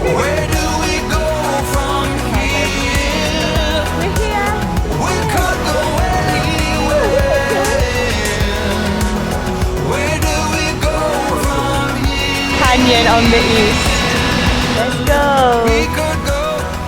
Where do we go from here? We're here. We could go anywhere. Where do we go from here? Canyon on the east. Let's go. We could go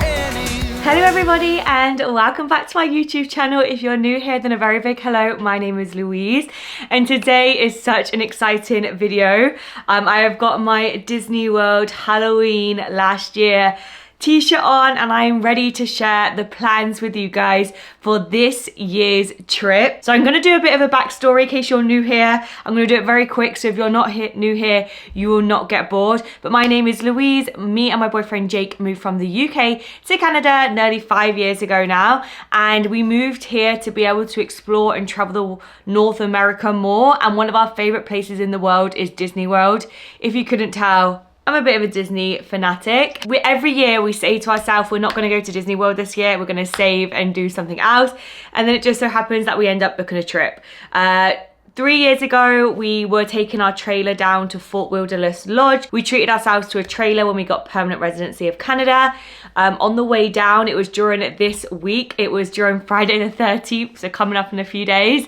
anywhere. Hello everybody and welcome back to my YouTube channel. If you're new here, then a very big hello. My name is Louise and today is such an exciting video. I have got my Disney World Halloween last year t-shirt on and I am ready to share the plans with you guys for this year's trip. So I'm going to do a bit of a backstory in case you're new here. I'm going to do it very quick, so if you're not new here, you will not get bored. But my name is Louise. Me and my boyfriend Jake moved from the UK to Canada nearly 5 years ago now, and we moved here to be able to explore and travel North America more, and one of our favorite places in the world is Disney World. If you couldn't tell, I'm a bit of a Disney fanatic. Every year we say to ourselves, we're not going to go to Disney World this year, we're going to save and do something else. And then it just so happens that we end up booking a trip. 3 years ago, we were taking our trailer down to Fort Wilderness Lodge. We treated ourselves to a trailer when we got permanent residency of Canada. On the way down, it was during this week. It was during Friday the 13th, so coming up in a few days.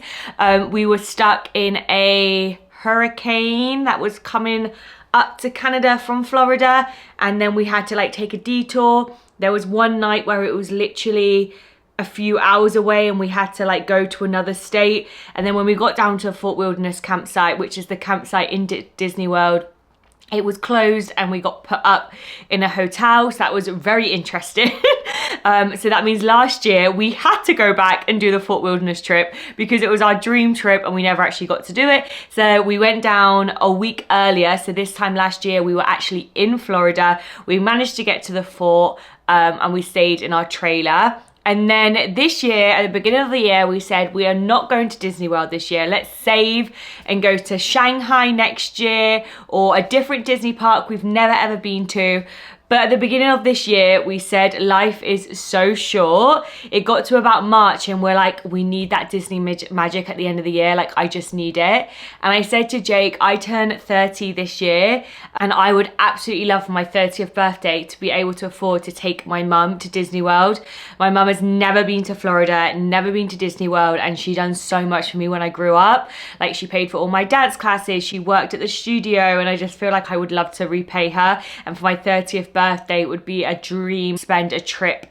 We were stuck in a hurricane that was coming up to Canada from Florida, and then we had to like take a detour. There was one night where it was literally a few hours away and we had to like go to another state, and then when we got down to Fort Wilderness campsite, which is the campsite in Disney World, it was closed and we got put up in a hotel, so that was very interesting. So that means last year we had to go back and do the Fort Wilderness trip because it was our dream trip and we never actually got to do it. So we went down a week earlier. So this time last year we were actually in Florida. We managed to get to the fort and we stayed in our trailer. And then this year, at the beginning of the year, we said we are not going to Disney World this year. Let's save and go to Shanghai next year or a different Disney park we've never ever been to. But at the beginning of this year, we said life is so short. It got to about March and we're like, we need that Disney magic at the end of the year. Like, I just need it. And I said to Jake, I turn 30 this year and I would absolutely love for my 30th birthday to be able to afford to take my mum to Disney World. My mum has never been to Florida, never been to Disney World, and she done so much for me when I grew up. Like, she paid for all my dance classes, she worked at the studio, and I just feel like I would love to repay her. And for my 30th birthday, it would be a dream, spend a trip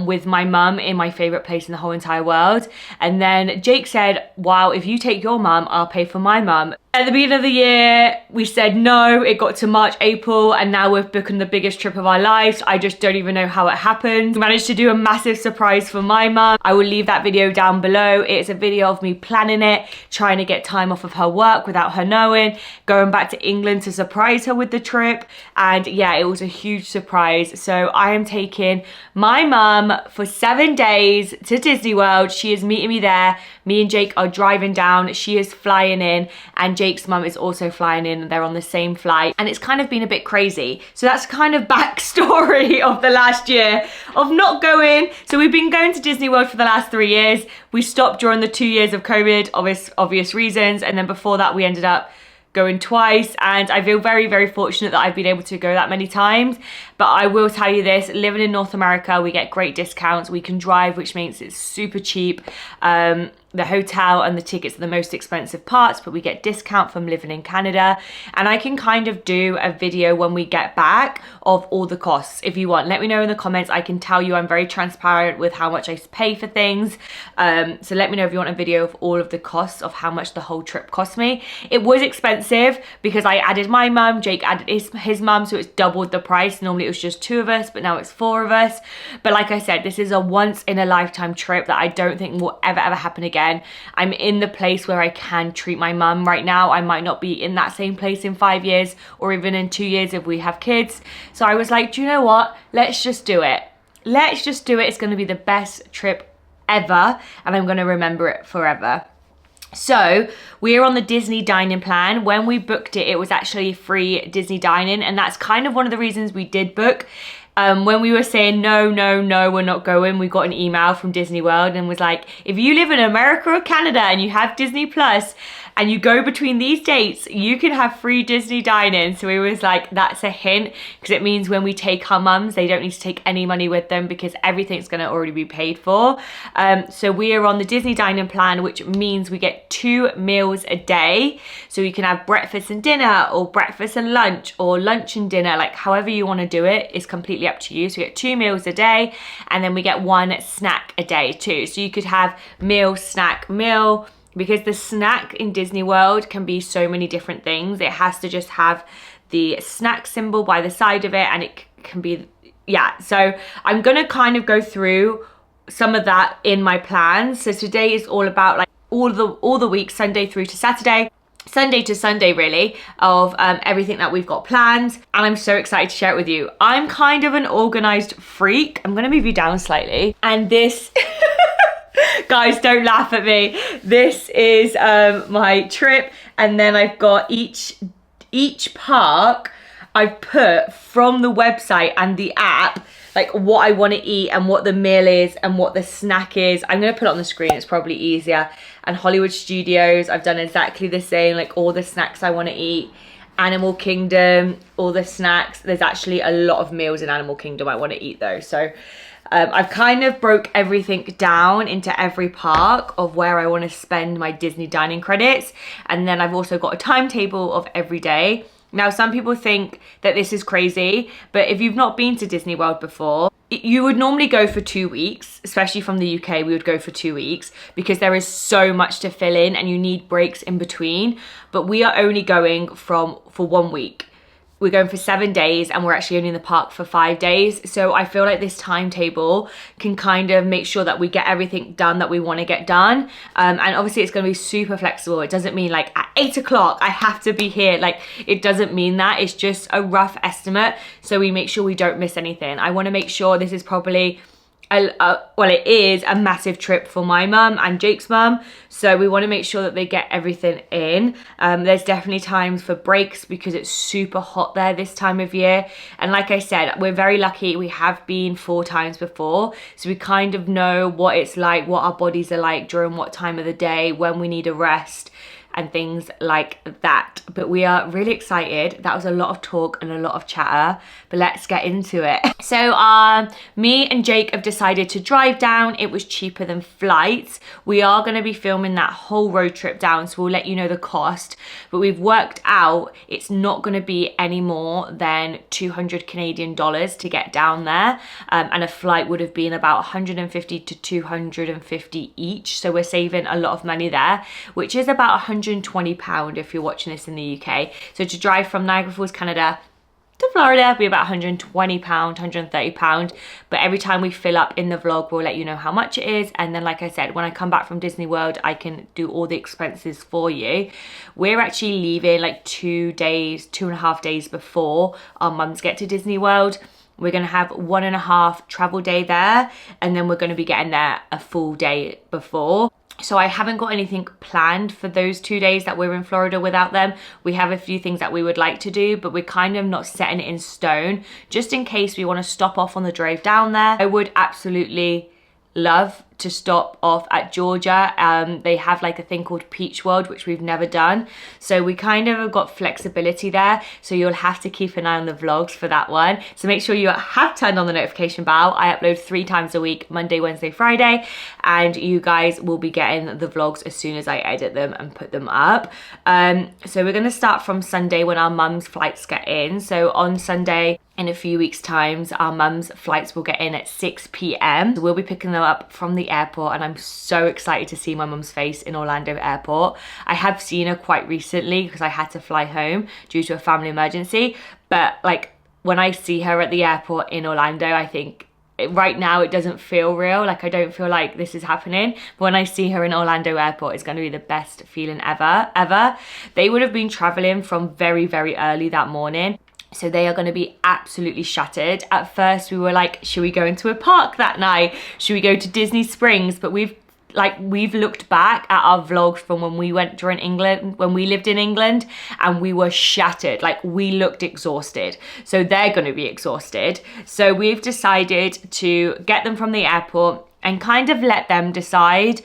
with my mum in my favorite place in the whole entire world. And then Jake said, wow, if you take your mum, I'll pay for my mum. At the beginning of the year, we said no. It got to March, April, and now we're booking the biggest trip of our lives. I just don't even know how it happened. We managed to do a massive surprise for my mum. I will leave that video down below. It's a video of me planning it, trying to get time off of her work without her knowing, going back to England to surprise her with the trip. And yeah, it was a huge surprise. So I am taking my mum for 7 days to Disney World. She is meeting me there. Me and Jake are driving down. She is flying in, and Jake's mum is also flying in. They're on the same flight, and it's kind of been a bit crazy. So that's kind of backstory of the last year of not going. So we've been going to Disney World for the last 3 years. We stopped during the 2 years of COVID, obvious reasons, and then before that we ended up going twice, and I feel very, very fortunate that I've been able to go that many times. But I will tell you this, living in North America, we get great discounts. We can drive, which means it's super cheap. The hotel and the tickets are the most expensive parts, but we get discount from living in Canada. And I can kind of do a video when we get back of all the costs if you want. Let me know in the comments. I can tell you I'm very transparent with how much I pay for things. So let me know if you want a video of all of the costs of how much the whole trip cost me. It was expensive because I added my mum, Jake added his mum, so it's doubled the price. Normally it was just 2 of us, but now it's 4 of us. But like I said, this is a once in a lifetime trip that I don't think will ever happen again. I'm in the place where I can treat my mum right now. I might not be in that same place in 5 years or even in 2 years if we have kids. So I was like, do you know what? Let's just do it. Let's just do it. It's going to be the best trip ever, and I'm going to remember it forever. So we're on the Disney dining plan. When we booked it, it was actually free Disney dining, and that's kind of one of the reasons we did book. When we were saying no, we're not going, we got an email from Disney World and was like, if you live in America or Canada and you have Disney Plus, and you go between these dates, you can have free Disney dining. So we was like, that's a hint, because it means when we take our mums, they don't need to take any money with them because everything's going to already be paid for. So we are on the Disney dining plan, which means we get 2 meals a day. So you can have breakfast and dinner, or breakfast and lunch, or lunch and dinner, like however you want to do it is completely up to you. So we get 2 meals a day, and then we get 1 snack a day too. So you could have meal, snack, meal, because the snack in Disney World can be so many different things. It has to just have the snack symbol by the side of it, and it can be, yeah. So I'm gonna kind of go through some of that in my plans. So today is all about like all the week, Sunday through to Saturday. Sunday to Sunday really, of everything that we've got planned, and I'm so excited to share it with you. I'm kind of an organized freak. I'm gonna move you down slightly, and this guys, don't laugh at me, this is my trip, and then I've got each park I've put from the website and the app, like what I want to eat and what the meal is and what the snack is. I'm going to put it on the screen, it's probably easier. And Hollywood Studios, I've done exactly the same, like all the snacks I want to eat. Animal Kingdom, all the snacks. There's actually a lot of meals in Animal Kingdom I want to eat though. So I've kind of broke everything down into every park of where I want to spend my Disney dining credits. And then I've also got a timetable of every day. Now, some people think that this is crazy, but if you've not been to Disney World before, you would normally go for 2 weeks, especially from the UK, we would go for 2 weeks because there is so much to fill in and you need breaks in between. But we are only going for 1 week. We're going for 7 days, and we're actually only in the park for 5 days. So I feel like this timetable can kind of make sure that we get everything done that we want to get done. And obviously it's going to be super flexible. It doesn't mean like at 8 o'clock I have to be here. Like, it doesn't mean that. It's just a rough estimate. So we make sure we don't miss anything. I want to make sure this is probably well, it is a massive trip for my mum and Jake's mum, so we want to make sure that they get everything in. There's definitely times for breaks because it's super hot there this time of year, and like I said, we're very lucky. We have been 4 times before, so we kind of know what it's like, what our bodies are like during what time of the day, when we need a rest and things like that. But we are really excited. That was a lot of talk and a lot of chatter, but let's get into it. So me and Jake have decided to drive down. It was cheaper than flights. We are going to be filming that whole road trip down, so we'll let you know the cost, but we've worked out it's not going to be any more than 200 Canadian dollars to get down there, and a flight would have been about 150 to 250 each, so we're saving a lot of money there, which is about £120 if you're watching this in the UK. So to drive from Niagara Falls, Canada to Florida will be about £120, £130. But every time we fill up in the vlog, we'll let you know how much it is. And then, like I said, when I come back from Disney World, I can do all the expenses for you. We're actually leaving like 2.5 days before our mums get to Disney World. We're going to have 1.5 travel day there, and then we're going to be getting there a full day before. So I haven't got anything planned for those 2 days that we're in Florida without them. We have a few things that we would like to do, but we're kind of not setting it in stone, just in case we want to stop off on the drive down there. I would absolutely love to stop off at Georgia. They have like a thing called Peach World, which we've never done, so we kind of have got flexibility there, so you'll have to keep an eye on the vlogs for that one. So make sure you have turned on the notification bell. I upload 3 times a week, Monday, Wednesday, Friday, and you guys will be getting the vlogs as soon as I edit them and put them up. So we're going to start from Sunday when our mum's flights get in. So on Sunday, in a few weeks' times, our mum's flights will get in at 6 p.m. We'll be picking them up from the airport, and I'm so excited to see my mum's face in Orlando airport. I have seen her quite recently because I had to fly home due to a family emergency, but like when I see her at the airport in Orlando, I think right now it doesn't feel real. Like, I don't feel like this is happening, but when I see her in Orlando airport, it's going to be the best feeling ever. They would have been traveling from very, very early that morning, so they are going to be absolutely shattered. At first we were like, should we go into a park that night? Should we go to Disney Springs? But we've looked back at our vlogs from when we went during England, when we lived in England, and we were shattered. Like, we looked exhausted. So they're going to be exhausted. So we've decided to get them from the airport and kind of let them decide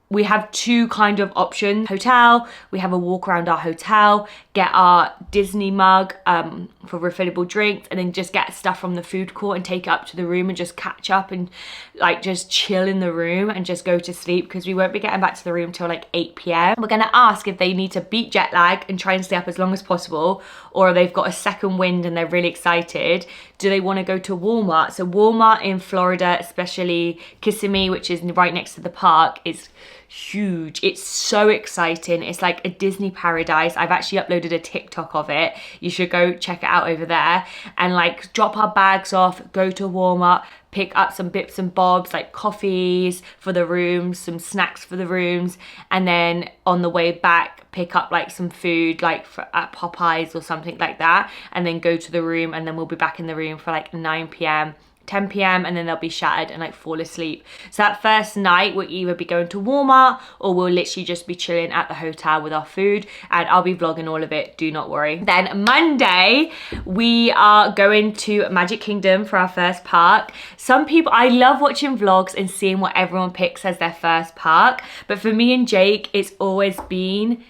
we have two kind of options. Hotel, we have a walk around our hotel, get our Disney mug for refillable drinks, and then just get stuff from the food court and take it up to the room and just catch up and like just chill in the room and just go to sleep, because we won't be getting back to the room till like 8 p.m. We're gonna ask if they need to beat jet lag and try and stay up as long as possible, or they've got a second wind and they're really excited. Do they want to go to Walmart? So Walmart in Florida, especially Kissimmee, which is right next to the park, is huge. It's so exciting. It's like a Disney paradise. I've actually uploaded a TikTok of it. You should go check it out over there, and like drop our bags off, go to Walmart, pick up some bits and bobs like coffees for the rooms, some snacks for the rooms, and then on the way back pick up like some food like at Popeyes or something like that, and then go to the room, and then we'll be back in the room for like 9 p.m. 10 p.m. and then they'll be shattered and like fall asleep. So that first night we'll either be going to Walmart or we'll literally just be chilling at the hotel with our food, and I'll be vlogging all of it, do not worry. Then Monday we are going to Magic Kingdom for our first park. Some people, I love watching vlogs and seeing what everyone picks as their first park, but for me and Jake it's always been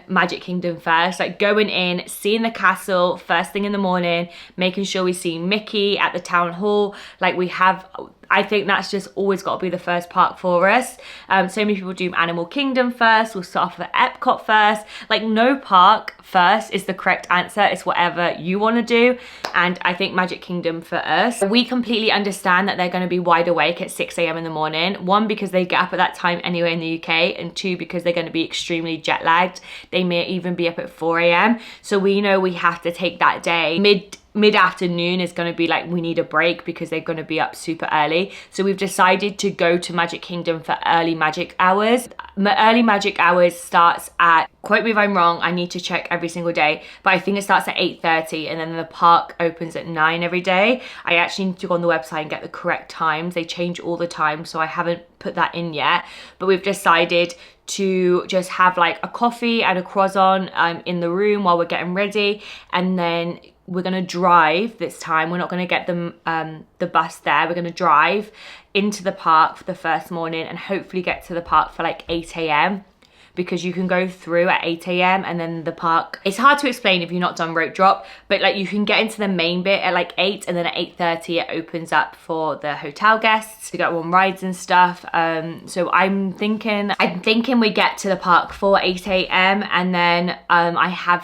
Magic Kingdom first. Like going in, seeing the castle first thing in the morning, making sure we see Mickey at the town hall. Like we have, I think that's just always got to be the first park for us. So many people do Animal Kingdom first. We'll start off at Epcot first. Like no park first is the correct answer. It's whatever you want to do. And I think Magic Kingdom for us. We completely understand that they're going to be wide awake at 6 a.m. in the morning. One, because they get up at that time anyway in the UK, and two, because they're going to be extremely jet lagged. They may even be up at 4 a.m. So we know we have to take that day. Mid-afternoon is going to be like we need a break because they're going to be up super early. So we've decided to go to Magic Kingdom for early magic hours. Early magic hours starts at, quote me if I'm wrong, I need to check every single day, but I think it starts at 8:30 and then the park opens at 9 every day. I actually need to go on the website and get the correct times. They change all the time, so I haven't put that in yet, but we've decided to just have like a coffee and a croissant in the room while we're getting ready, and then we're gonna drive this time. We're not gonna get the bus there. We're gonna drive into the park for the first morning and hopefully get to the park for like 8 a.m. because you can go through at 8 a.m. and then the park, it's hard to explain if you've not done rope drop, but like you can get into the main bit at like 8, and then at 8:30 it opens up for the hotel guests to go on rides and stuff. So I'm thinking we get to the park for 8 a.m. and then I've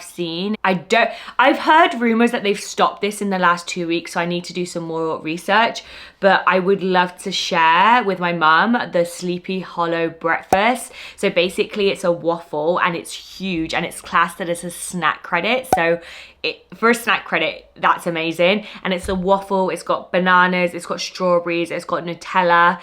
heard rumors that they've stopped this in the last 2 weeks, so I need to do some more research, but I would love to share with my mum the Sleepy Hollow breakfast. So basically it's a waffle and it's huge and it's classed as a snack credit. So for a snack credit, that's amazing. And it's a waffle, it's got bananas, it's got strawberries, it's got Nutella,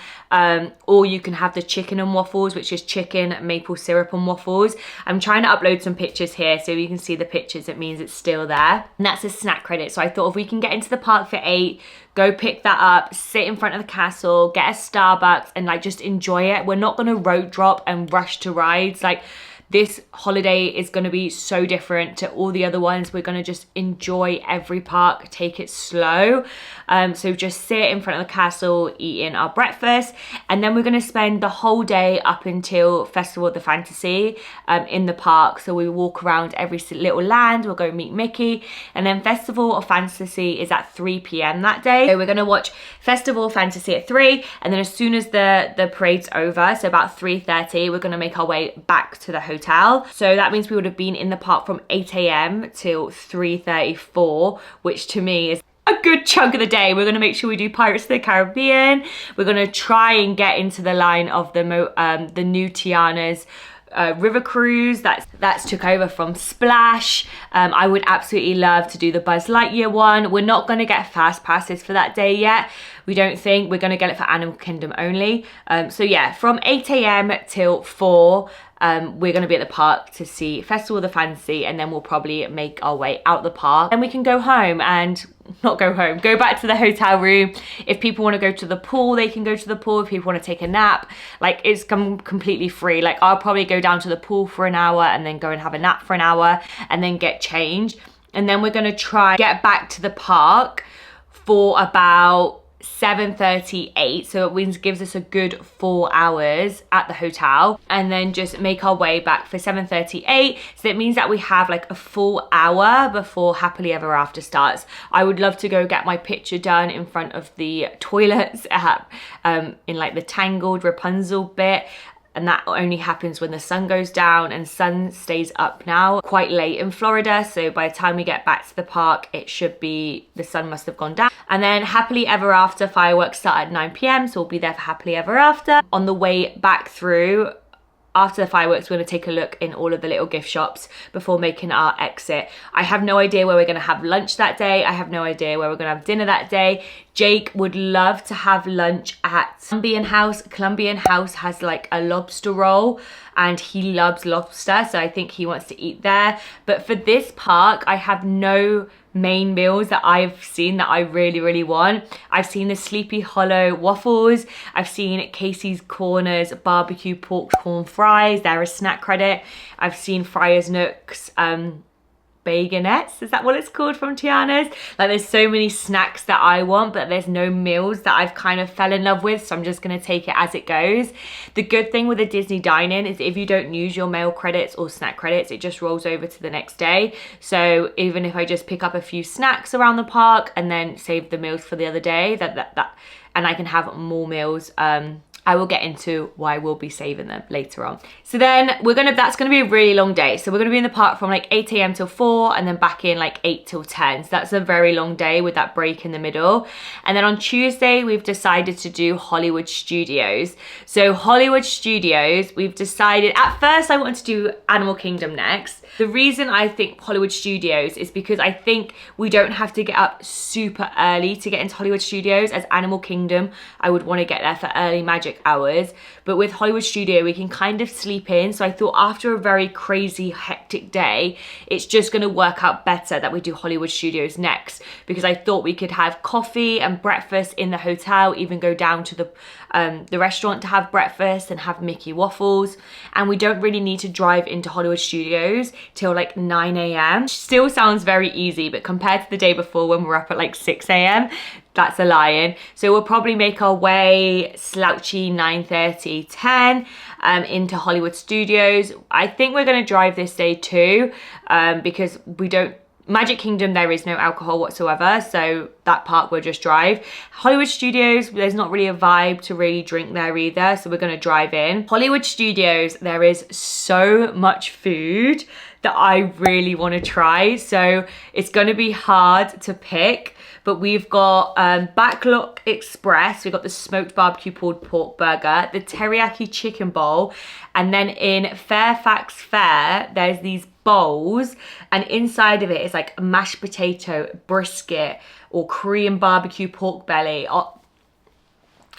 or you can have the chicken and waffles, which is chicken, maple syrup and waffles. I'm trying to upload some pictures here so you can see the pictures, it means it's still there. And that's a snack credit. So I thought if we can get into the park for 8, go pick that up, sit in front of the castle, get a Starbucks and like just enjoy it. We're not gonna road drop and rush to rides. Like this holiday is going to be so different to all the other ones. We're going to just enjoy every park, take it slow. So just sit in front of the castle, eating our breakfast, and then we're going to spend the whole day up until Festival of the Fantasy in the park. So we walk around every little land, we'll go meet Mickey, and then Festival of Fantasy is at 3 p.m. that day. So we're going to watch Festival of Fantasy at 3, and then as soon as the parade's over, so about 3:30, we're going to make our way back to the hotel. So that means we would have been in the park from 8 a.m. till 3:34, which to me is a good chunk of the day. We're going to make sure we do Pirates of the Caribbean. We're going to try and get into the line of the new Tiana's river cruise that's took over from Splash. I would absolutely love to do the Buzz Lightyear one. We're not going to get fast passes for that day yet. We don't think. We're going to get it for Animal Kingdom only. So yeah, from 8 a.m. till 4, we're going to be at the park to see Festival of the Fantasy, and then we'll probably make our way out the park and we can go home and go back to the hotel room. If people want to go to the pool, they can go to the pool. If people want to take a nap, like it's completely free. Like I'll probably go down to the pool for an hour and then go and have a nap for an hour and then get changed. And then we're going to try get back to the park for about 7:38, so it gives us a good 4 hours at the hotel, and then just make our way back for 7:38. So it means that we have like a full hour before Happily Ever After starts. I would love to go get my picture done in front of the toilets in like the Tangled Rapunzel bit. And that only happens when the sun goes down, and sun stays up now quite late in Florida. So by the time we get back to the park, it should be, the sun must have gone down. And then Happily Ever After fireworks start at 9 p.m. So we'll be there for Happily Ever After. On the way back through, after the fireworks, we're going to take a look in all of the little gift shops before making our exit. I have no idea where we're going to have lunch that day. I have no idea where we're going to have dinner that day. Jake would love to have lunch at Columbian House. Columbian House has like a lobster roll, and he loves lobster, so I think he wants to eat there. But for this park, I have no main meals that I've seen that I really want. I've seen the Sleepy Hollow waffles. I've seen Casey's Corners barbecue pork corn fries. They're a snack credit. I've seen Friar's Nook's bagonettes, is that what it's called, from Tiana's? Like, there's so many snacks that I want, but there's no meals that I've kind of fell in love with, so I'm just gonna take it as it goes. The good thing with a Disney dine-in is if you don't use your meal credits or snack credits, it just rolls over to the next day. So even if I just pick up a few snacks around the park and then save the meals for the other day, and I can have more meals, I will get into why we'll be saving them later on. So then that's gonna be a really long day. So we're gonna be in the park from like 8 a.m. till 4, and then back in like 8 till 10. So that's a very long day with that break in the middle. And then on Tuesday, we've decided to do Hollywood Studios. So Hollywood Studios, we've decided, at first I wanted to do Animal Kingdom next. The reason I think Hollywood Studios is because I think we don't have to get up super early to get into Hollywood Studios. As Animal Kingdom, I would want to get there for early magic hours, but with Hollywood Studio we can kind of sleep in. So I thought after a very crazy hectic day, it's just going to work out better that we do Hollywood Studios next, because I thought we could have coffee and breakfast in the hotel, even go down to the restaurant to have breakfast and have Mickey waffles, and we don't really need to drive into Hollywood Studios till like 9 a.m. Still sounds very easy, but compared to the day before when we're up at like 6 a.m, that's a lie-in. So we'll probably make our way slouchy 9:30, 10 into Hollywood Studios. I think we're going to drive this day too, because Magic Kingdom, there is no alcohol whatsoever, so that part we'll just drive. Hollywood Studios, there's not really a vibe to really drink there either, so we're going to drive in. Hollywood Studios, there is so much food that I really want to try, so it's going to be hard to pick. But we've got Backlot Express, we've got the smoked barbecue pulled pork burger, the teriyaki chicken bowl, and then in Fairfax Fair, there's these bowls, and inside of it is like mashed potato, brisket, or Korean barbecue pork belly. Oh,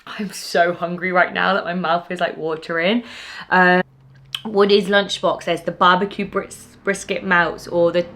I'm so hungry right now that my mouth is like watering. Woody's lunchbox, there's the barbecue brisket melts, or the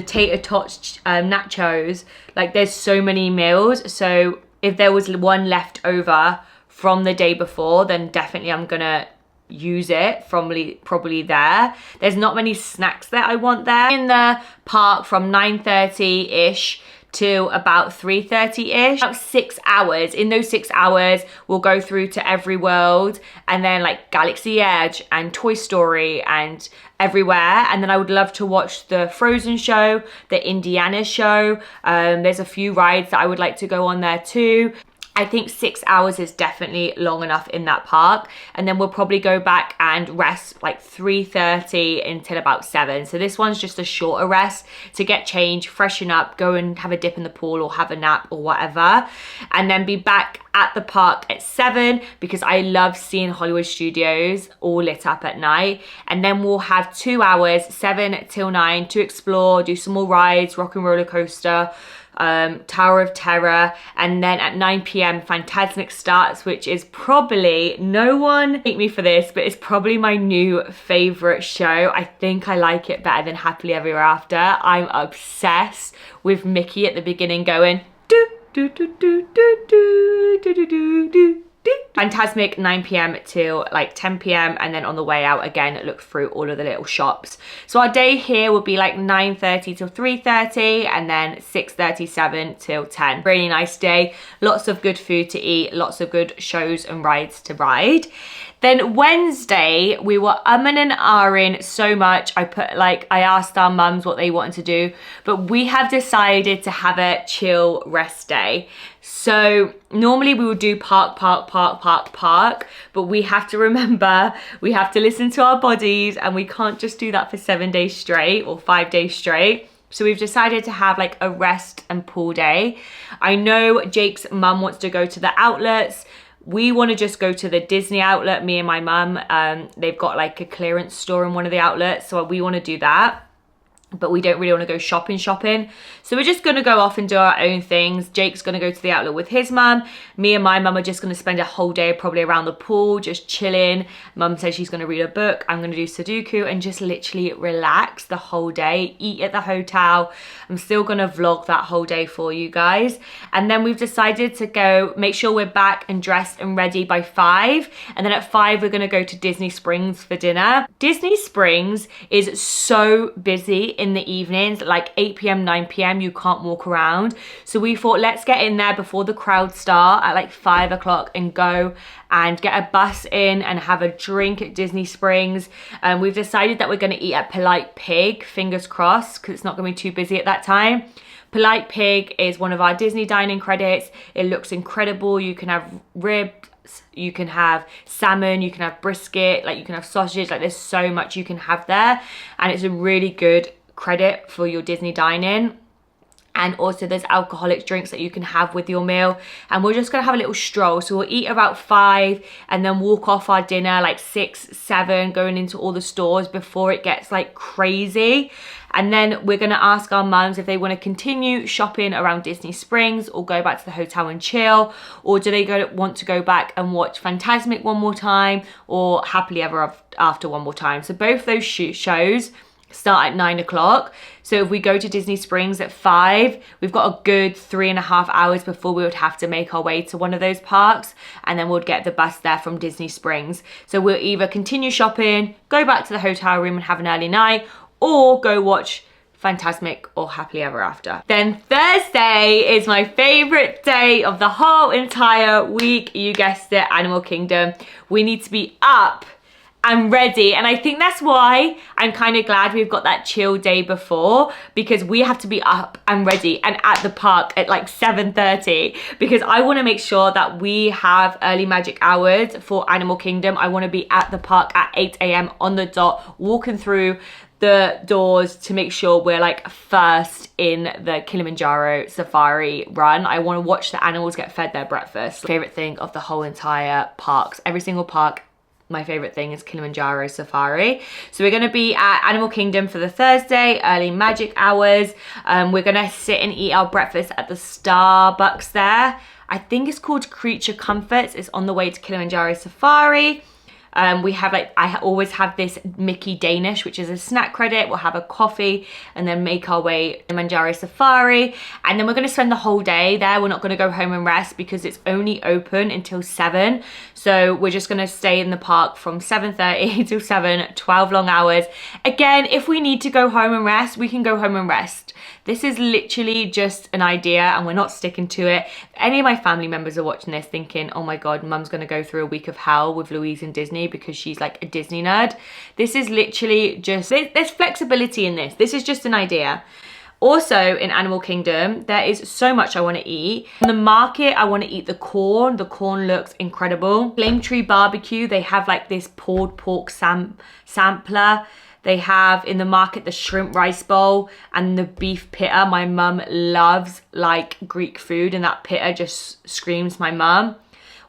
tater tots nachos. Like, there's so many meals, so if there was one left over from the day before, then definitely I'm gonna use it probably there. There's not many snacks that I want there. In the park from 9:30-ish to about 3:30-ish, about 6 hours. In those 6 hours, we'll go through to Every World, and then like Galaxy Edge and Toy Story and everywhere. And then I would love to watch the Frozen show, the Indiana show. There's a few rides that I would like to go on there too. I think 6 hours is definitely long enough in that park. And then we'll probably go back and rest like 3:30 until about 7. So this one's just a shorter rest to get changed, freshen up, go and have a dip in the pool or have a nap or whatever. And then be back at the park at 7, because I love seeing Hollywood Studios all lit up at night. And then we'll have 2 hours, 7 till 9, to explore, do some more rides, Rock and Roller Coaster, Tower of Terror, and then at 9 p.m. Fantasmic starts, which is probably, no one hate me for this, but it's probably my new favorite show. I think I like it better than Happily Ever After. I'm obsessed with Mickey at the beginning going do do do do do do do do do do Fantasmic 9 p.m. till like 10 p.m. and then on the way out again look through all of the little shops. So our day here would be like 9:30 till 3:30 and then 6:37 till 10. Really nice day, lots of good food to eat, lots of good shows and rides to ride. Then Wednesday, we were umming and ahhing so much. I asked our mums what they wanted to do, but we have decided to have a chill rest day. So normally we would do park, but we have to remember, we have to listen to our bodies and we can't just do that for 7 days straight or 5 days straight. So we've decided to have like a rest and pool day. I know Jake's mum wants to go to the outlets. We want to just go to the Disney outlet, me and my mum. They've got like a clearance store in one of the outlets, so we want to do that. But we don't really want to go shopping. So we're just going to go off and do our own things. Jake's going to go to the outlet with his mum. Me and my mum are just going to spend a whole day probably around the pool, just chilling. Mum says she's going to read a book. I'm going to do Sudoku and just literally relax the whole day, eat at the hotel. I'm still going to vlog that whole day for you guys. And then we've decided to go, make sure we're back and dressed and ready by 5. And then at 5, we're going to go to Disney Springs for dinner. Disney Springs is so busy in the evenings, like 8 p.m, 9 p.m, you can't walk around. So we thought, let's get in there before the crowds start at like 5 o'clock and go and get a bus in and have a drink at Disney Springs. We've decided that we're going to eat at Polite Pig, fingers crossed, because it's not going to be too busy at that time. Polite Pig is one of our Disney dining credits. It looks incredible. You can have ribs, you can have salmon, you can have brisket, like you can have sausage, like there's so much you can have there, and it's a really good credit for your Disney dining. And also there's alcoholic drinks that you can have with your meal. And we're just gonna have a little stroll. So we'll eat about 5 and then walk off our dinner like 6, 7, going into all the stores before it gets like crazy. And then we're gonna ask our mums if they wanna continue shopping around Disney Springs or go back to the hotel and chill, or do they want to go back and watch Fantasmic one more time or Happily Ever After one more time. So both those shows start at 9 o'clock. So if we go to Disney Springs at 5, we've got a good 3.5 hours before we would have to make our way to one of those parks, and then we'll get the bus there from Disney Springs. So we'll either continue shopping, go back to the hotel room and have an early night, or go watch Fantasmic or Happily Ever After. Then Thursday is my favorite day of the whole entire week. You guessed it, Animal Kingdom. We need to be up and ready, and I think that's why I'm kind of glad we've got that chill day before, because we have to be up and ready and at the park at like 7:30, because I want to make sure that we have early magic hours for Animal Kingdom. I want to be at the park at 8 a.m. on the dot, walking through the doors to make sure we're like first in the Kilimanjaro safari run. I want to watch the animals get fed their breakfast. Favorite thing of the whole entire parks, every single park, my favorite thing is Kilimanjaro Safari. So we're going to be at Animal Kingdom for the Thursday, early magic hours. We're going to sit and eat our breakfast at the Starbucks there. I think it's called Creature Comforts. It's on the way to Kilimanjaro Safari. We have like, I always have this Mickey Danish, which is a snack credit. We'll have a coffee and then make our way to Kilimanjaro Safari. And then we're going to spend the whole day there. We're not going to go home and rest because it's only open until 7. So we're just going to stay in the park from 7:30 till 7, 12 long hours. Again, if we need to go home and rest, we can go home and rest. This is literally just an idea and we're not sticking to it. If any of my family members are watching this thinking, oh my God, mum's going to go through a week of hell with Louise and Disney because she's like a Disney nerd. This is literally just, there's flexibility in this. This is just an idea. Also in Animal Kingdom, there is so much I want to eat. In the market, I want to eat the corn. The corn looks incredible. Flame Tree Barbecue, they have like this pulled pork sampler. They have in the market the shrimp rice bowl and the beef pitta. My mum loves like Greek food and that pitta just screams my mum.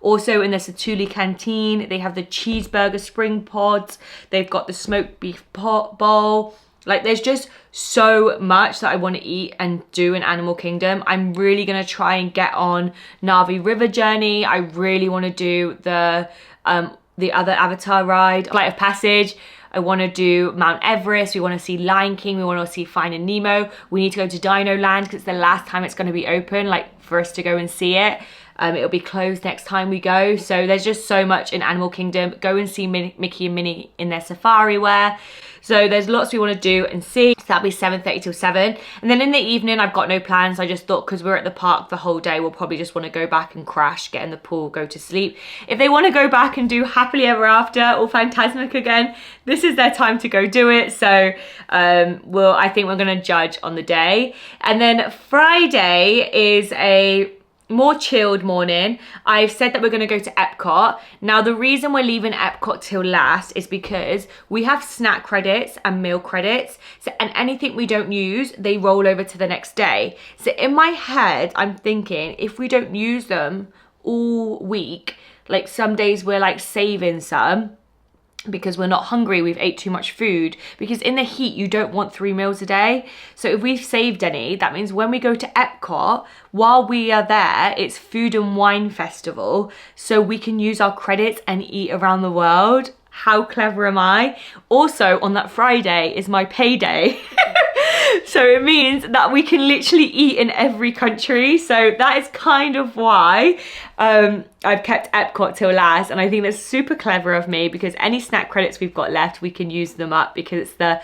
Also in the Satuli canteen, they have the cheeseburger spring pods. They've got the smoked beef pot bowl. Like there's just so much that I want to eat and do in Animal Kingdom. I'm really going to try and get on Na'vi River Journey. I really want to do the other Avatar ride, Flight of Passage. I want to do Mount Everest. We want to see Lion King. We want to see Finding Nemo. We need to go to Dino Land because it's the last time it's going to be open, like for us to go and see it. It'll be closed next time we go. So there's just so much in Animal Kingdom. Go and see Mickey and Minnie in their safari wear. So there's lots we want to do and see. So that'll be 7:30 till 7. And then in the evening, I've got no plans. I just thought because we're at the park the whole day, we'll probably just want to go back and crash, get in the pool, go to sleep. If they want to go back and do Happily Ever After or Fantasmic again, this is their time to go do it. So I think we're going to judge on the day. And then Friday is a more chilled morning. I've said that we're going to go to Epcot. Now, the reason we're leaving Epcot till last is because we have snack credits and meal credits. So, and anything we don't use, they roll over to the next day. So in my head, I'm thinking if we don't use them all week, like some days we're like saving some, because we're not hungry, we've ate too much food, because in the heat you don't want 3 meals a day. So if we've saved any, that means when we go to Epcot, while we are there, it's food and wine festival, so we can use our credits and eat around the world. How clever am I? Also, on that Friday is my payday. So it means that we can literally eat in every country. So that is kind of why I've kept Epcot till last. And I think that's super clever of me, because any snack credits we've got left, we can use them up, because it's the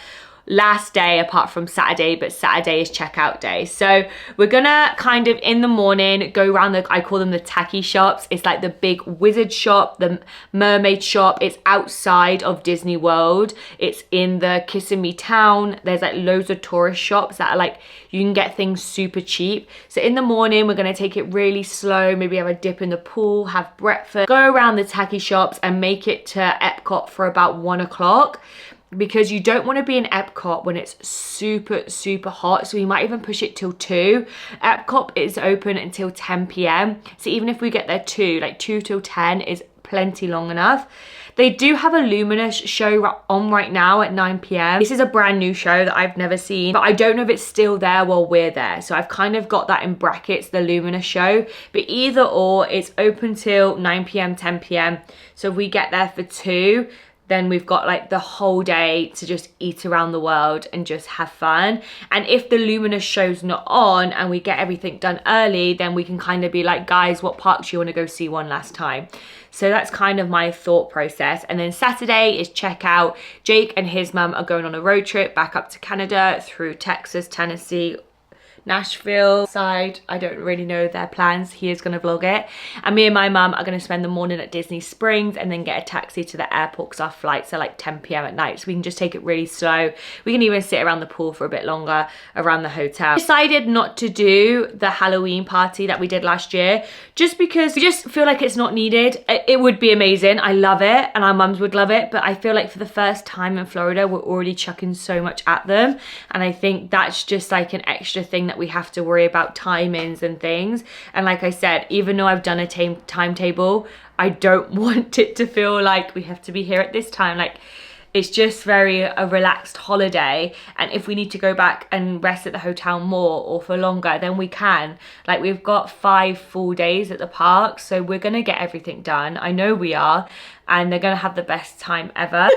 last day apart from Saturday, but Saturday is checkout day. So we're gonna kind of in the morning go around I call them the tacky shops. It's like the big wizard shop, the mermaid shop. It's outside of Disney World. It's in the Kissimmee town. There's like loads of tourist shops that are like, you can get things super cheap. So in the morning, we're gonna take it really slow, maybe have a dip in the pool, have breakfast, go around the tacky shops and make it to Epcot for about 1 o'clock. Because you don't want to be in Epcot when it's super, super hot. So we might even push it till 2. Epcot is open until 10 p.m. So even if we get there 2 till 10 is plenty long enough. They do have a Luminous show on right now at 9 p.m. This is a brand new show that I've never seen, but I don't know if it's still there while we're there. So I've kind of got that in brackets, the Luminous show. But either or, it's open till 9 p.m, 10 p.m. So if we get there for 2, then we've got like the whole day to just eat around the world and just have fun. And if the Luminous show's not on and we get everything done early, then we can kind of be like, guys, what parks do you want to go see one last time? So that's kind of my thought process. And then Saturday is checkout. Jake and his mum are going on a road trip back up to Canada through Texas, Tennessee, Nashville side. I don't really know their plans. He is going to vlog it. And me and my mum are going to spend the morning at Disney Springs and then get a taxi to the airport, because our flights are like 10 p.m. at night. So we can just take it really slow. We can even sit around the pool for a bit longer around the hotel. Decided not to do the Halloween party that we did last year, just because we just feel like it's not needed. It would be amazing. I love it and our mums would love it. But I feel like for the first time in Florida, we're already chucking so much at them. And I think that's just like an extra thing that we have to worry about, timings and things. And like I said, even though I've done a timetable, I don't want it to feel like we have to be here at this time. Like, it's just very a relaxed holiday, and if we need to go back and rest at the hotel more or for longer, then we can. Like, we've got 5 full days at the park, so we're gonna get everything done. I know we are, and they're gonna have the best time ever.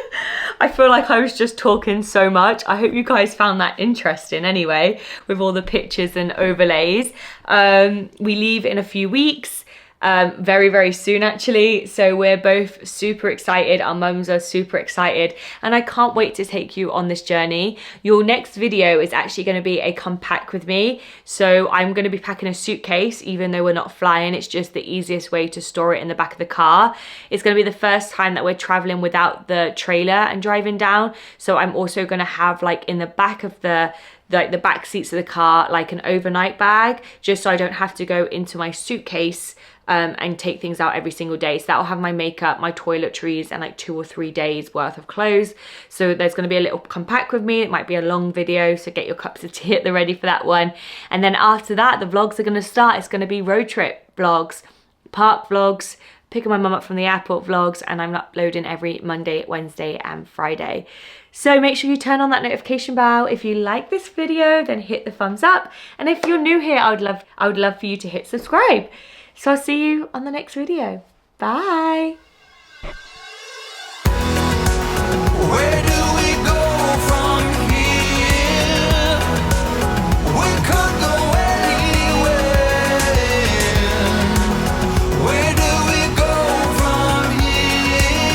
I feel like I was just talking so much. I hope you guys found that interesting anyway, with all the pictures and overlays. We leave in a few weeks. Very, very soon actually. So we're both super excited. Our mums are super excited, and I can't wait to take you on this journey. Your next video is actually going to be a come pack with me. So I'm going to be packing a suitcase, even though we're not flying. It's just the easiest way to store it in the back of the car. It's going to be the first time that we're traveling without the trailer and driving down. So I'm also going to have, like, in the back of the back seats of the car, like an overnight bag, just so I don't have to go into my suitcase and take things out every single day. So that'll have my makeup, my toiletries, and like 2 or 3 days worth of clothes. So there's going to be a little compact with me. It might be a long video, so get your cups of tea at the ready for that one. And then after that, the vlogs are going to start. It's going to be road trip vlogs, park vlogs, picking my mum up from the airport vlogs, and I'm uploading every Monday, Wednesday and Friday. So make sure you turn on that notification bell. If you like this video, then hit the thumbs up. And if you're new here, I would love for you to hit subscribe. So I'll see you on the next video. Bye.